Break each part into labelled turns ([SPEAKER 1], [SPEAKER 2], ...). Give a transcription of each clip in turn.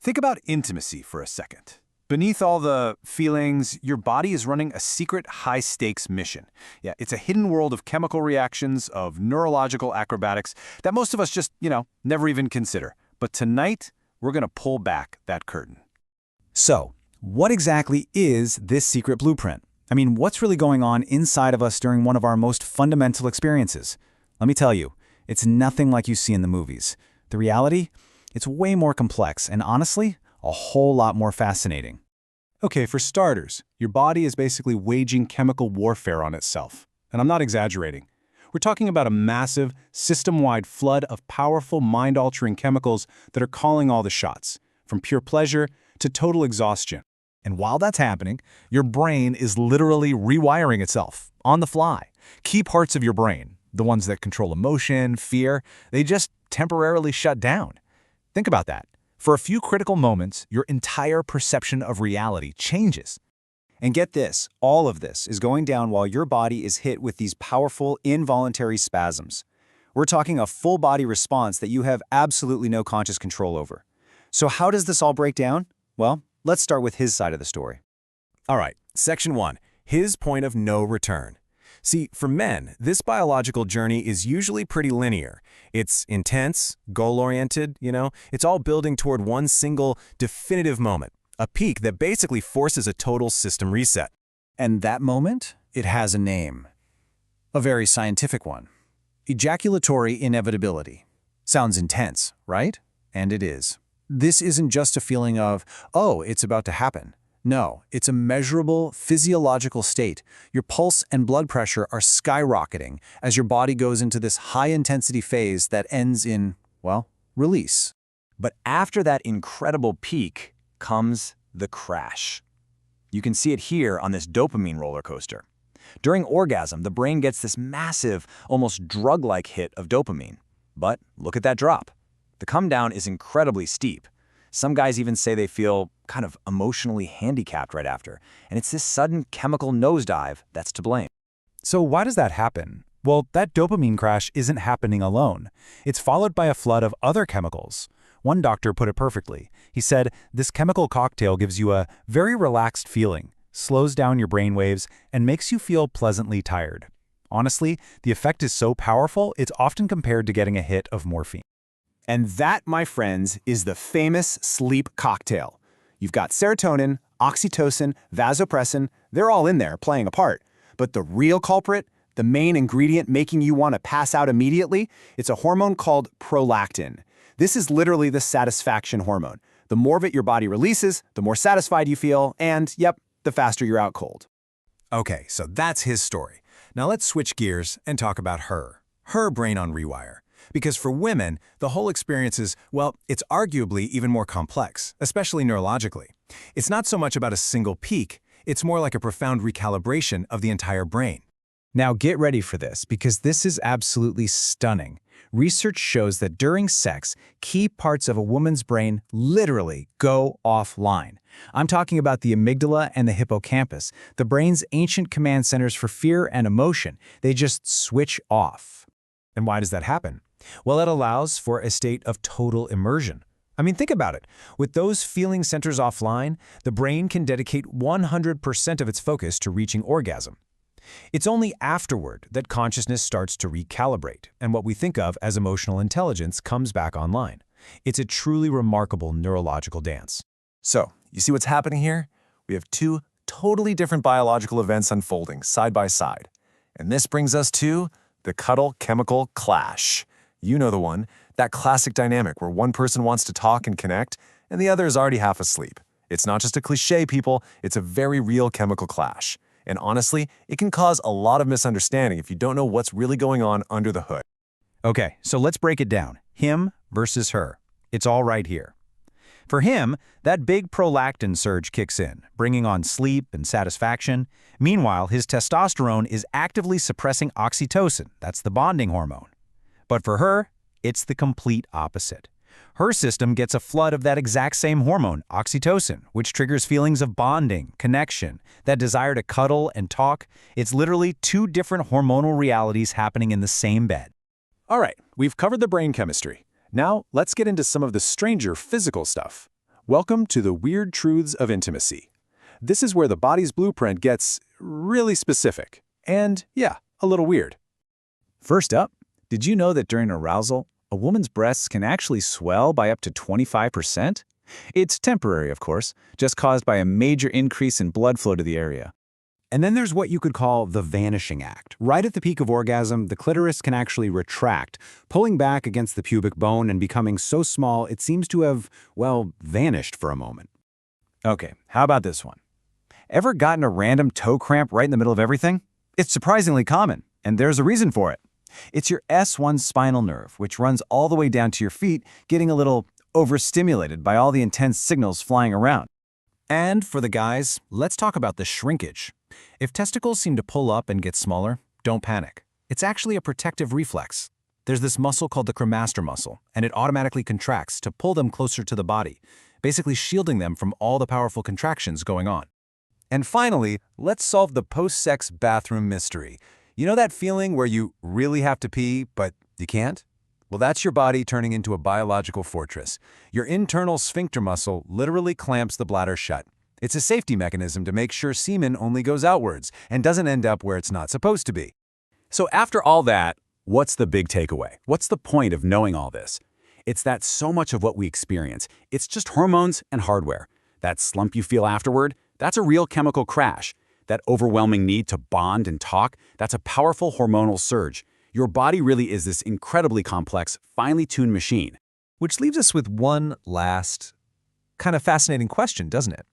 [SPEAKER 1] Think about intimacy for a second. Beneath all the feelings, your body is running a secret high-stakes mission. Yeah, it's a hidden world of chemical reactions, of neurological acrobatics that most of us just, never even consider. But tonight, we're going to pull back that curtain.
[SPEAKER 2] So, what exactly is this secret blueprint? I mean, what's really going on inside of us during one of our most fundamental experiences? Let me tell you, it's nothing like you see in the movies. The reality? It's way more complex and honestly, a whole lot more fascinating.
[SPEAKER 3] Okay, for starters, your body is basically waging chemical warfare on itself. And I'm not exaggerating. We're talking about a massive, system-wide flood of powerful, mind-altering chemicals that are calling all the shots, from pure pleasure to total exhaustion.
[SPEAKER 4] And while that's happening, your brain is literally rewiring itself, on the fly. Key parts of your brain, the ones that control emotion, fear, they just temporarily shut down. Think about that. For a few critical moments, your entire perception of reality changes.
[SPEAKER 2] And get this, all of this is going down while your body is hit with these powerful, involuntary spasms. We're talking a full-body response that you have absolutely no conscious control over. So how does this all break down? Well, let's start with his side of the story.
[SPEAKER 4] All right, Section 1, his point of no return. See, for men, this biological journey is usually pretty linear. It's intense, goal-oriented, it's all building toward one single, definitive moment, a peak that basically forces a total system reset.
[SPEAKER 2] And that moment, it has a name. A very scientific one. Ejaculatory inevitability. Sounds intense, right? And it is. This isn't just a feeling of, oh, it's about to happen. No, it's a measurable physiological state. Your pulse and blood pressure are skyrocketing as your body goes into this high-intensity phase that ends in, well, release.
[SPEAKER 5] But after that incredible peak comes the crash. You can see it here on this dopamine roller coaster. During orgasm, the brain gets this massive, almost drug-like hit of dopamine. But look at that drop. The come down is incredibly steep. Some guys even say they feel kind of emotionally handicapped right after, and it's this sudden chemical nosedive that's to blame.
[SPEAKER 4] So why does that happen? Well, that dopamine crash isn't happening alone. It's followed by a flood of other chemicals. One doctor put it perfectly. He said, this chemical cocktail gives you a very relaxed feeling, slows down your brain waves, and makes you feel pleasantly tired. Honestly, the effect is so powerful, it's often compared to getting a hit of morphine.
[SPEAKER 1] And that, my friends, is the famous sleep cocktail. You've got serotonin, oxytocin, vasopressin, they're all in there playing a part. But the real culprit, the main ingredient making you want to pass out immediately, it's a hormone called prolactin. This is literally the satisfaction hormone. The more of it your body releases, the more satisfied you feel, and yep, the faster you're out cold.
[SPEAKER 4] Okay, so that's his story. Now let's switch gears and talk about her brain on rewire. Because for women, the whole experience is, well, it's arguably even more complex, especially neurologically. It's not so much about a single peak, it's more like a profound recalibration of the entire brain.
[SPEAKER 2] Now get ready for this, because this is absolutely stunning. Research shows that during sex, key parts of a woman's brain literally go offline. I'm talking about the amygdala and the hippocampus, the brain's ancient command centers for fear and emotion. They just switch off.
[SPEAKER 4] And why does that happen? Well, it allows for a state of total immersion. I mean, think about it. With those feeling centers offline, the brain can dedicate 100% of its focus to reaching orgasm. It's only afterward that consciousness starts to recalibrate, and what we think of as emotional intelligence comes back online. It's a truly remarkable neurological dance.
[SPEAKER 6] So, you see what's happening here? We have two totally different biological events unfolding side by side. And this brings us to the cuddle chemical clash. You know the one, that classic dynamic where one person wants to talk and connect, and the other is already half asleep. It's not just a cliche, people, it's a very real chemical clash. And honestly, it can cause a lot of misunderstanding if you don't know what's really going on under the hood.
[SPEAKER 2] Okay, so let's break it down. Him versus her. It's all right here. For him, that big prolactin surge kicks in, bringing on sleep and satisfaction. Meanwhile, his testosterone is actively suppressing oxytocin, that's the bonding hormone. But for her, it's the complete opposite. Her system gets a flood of that exact same hormone, oxytocin, which triggers feelings of bonding, connection, that desire to cuddle and talk. It's literally two different hormonal realities happening in the same bed.
[SPEAKER 3] All right, we've covered the brain chemistry. Now, let's get into some of the stranger physical stuff. Welcome to the weird truths of intimacy. This is where the body's blueprint gets really specific. And, yeah, a little weird.
[SPEAKER 5] First up, did you know that during arousal, a woman's breasts can actually swell by up to 25%? It's temporary, of course, just caused by a major increase in blood flow to the area.
[SPEAKER 1] And then there's what you could call the vanishing act. Right at the peak of orgasm, the clitoris can actually retract, pulling back against the pubic bone and becoming so small it seems to have, well, vanished for a moment.
[SPEAKER 5] Okay, how about this one? Ever gotten a random toe cramp right in the middle of everything? It's surprisingly common, and there's a reason for it. It's your S1 spinal nerve, which runs all the way down to your feet, getting a little overstimulated by all the intense signals flying around.
[SPEAKER 4] And for the guys, let's talk about the shrinkage. If testicles seem to pull up and get smaller, don't panic. It's actually a protective reflex. There's this muscle called the cremaster muscle, and it automatically contracts to pull them closer to the body, basically shielding them from all the powerful contractions going on.
[SPEAKER 2] And finally, let's solve the post-sex bathroom mystery. You know that feeling where you really have to pee, but you can't? Well, that's your body turning into a biological fortress. Your internal sphincter muscle literally clamps the bladder shut. It's a safety mechanism to make sure semen only goes outwards and doesn't end up where it's not supposed to be.
[SPEAKER 1] So after all that, what's the big takeaway? What's the point of knowing all this? It's that so much of what we experience, it's just hormones and hardware. That slump you feel afterward, that's a real chemical crash. That overwhelming need to bond and talk, that's a powerful hormonal surge. Your body really is this incredibly complex, finely tuned machine.
[SPEAKER 4] Which leaves us with one last kind of fascinating question, doesn't it?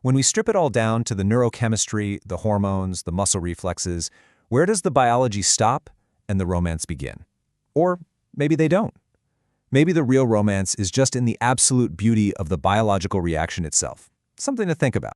[SPEAKER 4] When we strip it all down to the neurochemistry, the hormones, the muscle reflexes, where does the biology stop and the romance begin? Or maybe they don't. Maybe the real romance is just in the absolute beauty of the biological reaction itself. Something to think about.